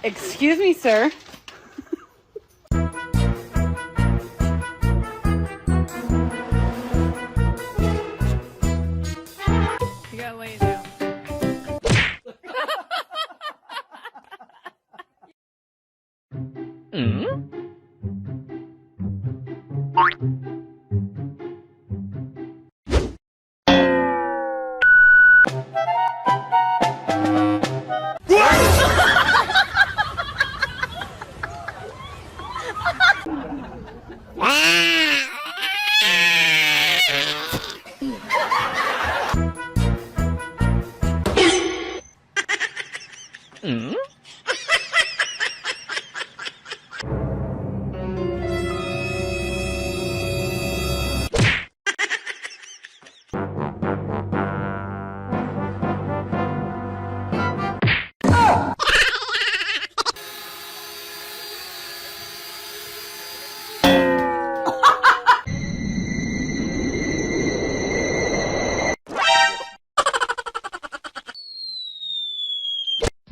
Excuse me, sir. You gotta lay it down.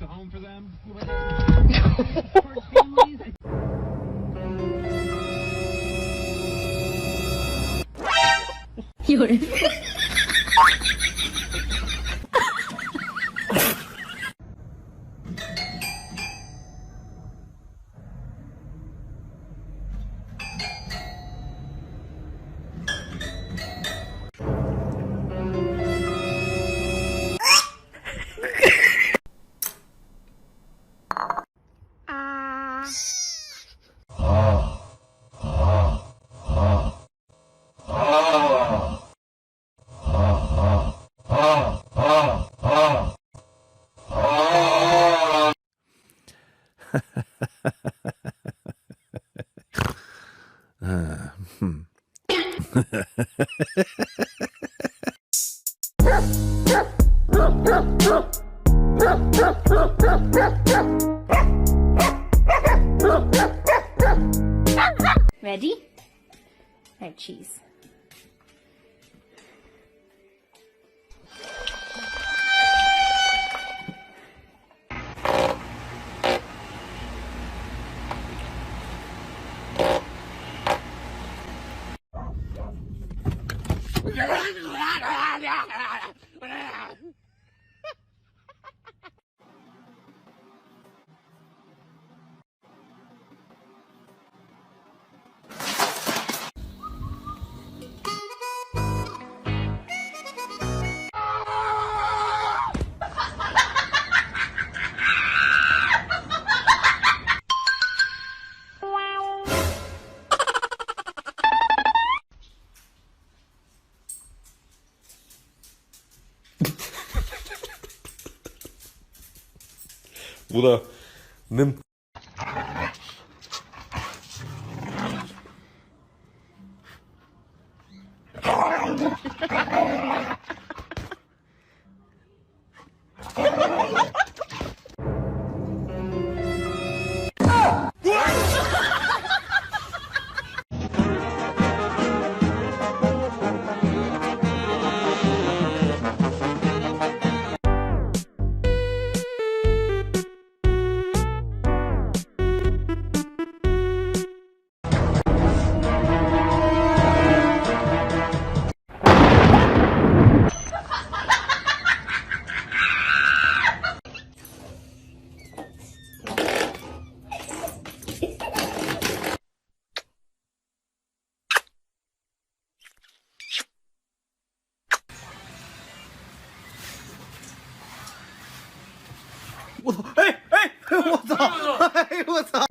Home for them. Ready? Red cheese. Bu da nım. Hey, hey, 我操！哎，我操！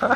华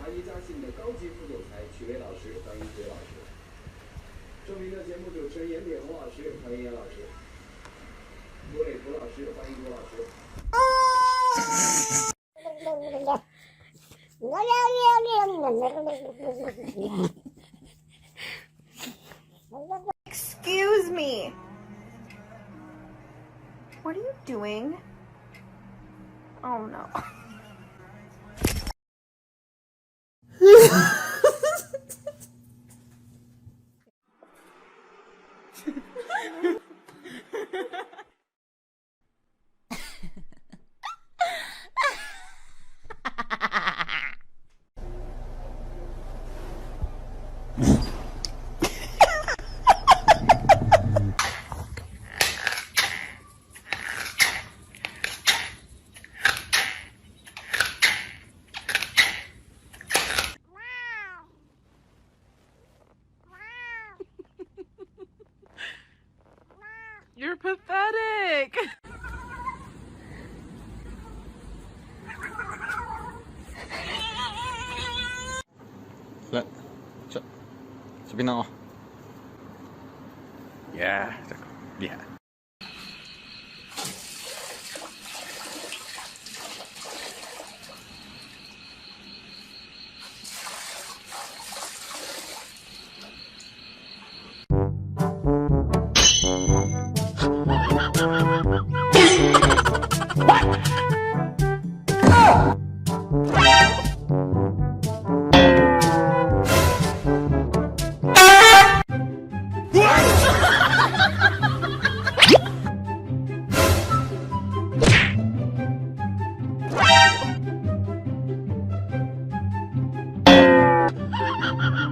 谊嘉信的高级副总裁曲薇老师，欢迎曲薇老师。著名的节目主持人严炳宏老师，欢迎严老师。郭磊图老师，欢迎郭老师。Excuse me. What are you doing? Oh no. You're pathetic. Lại. Chậm. Chụp bên nào? Yeah. Yeah.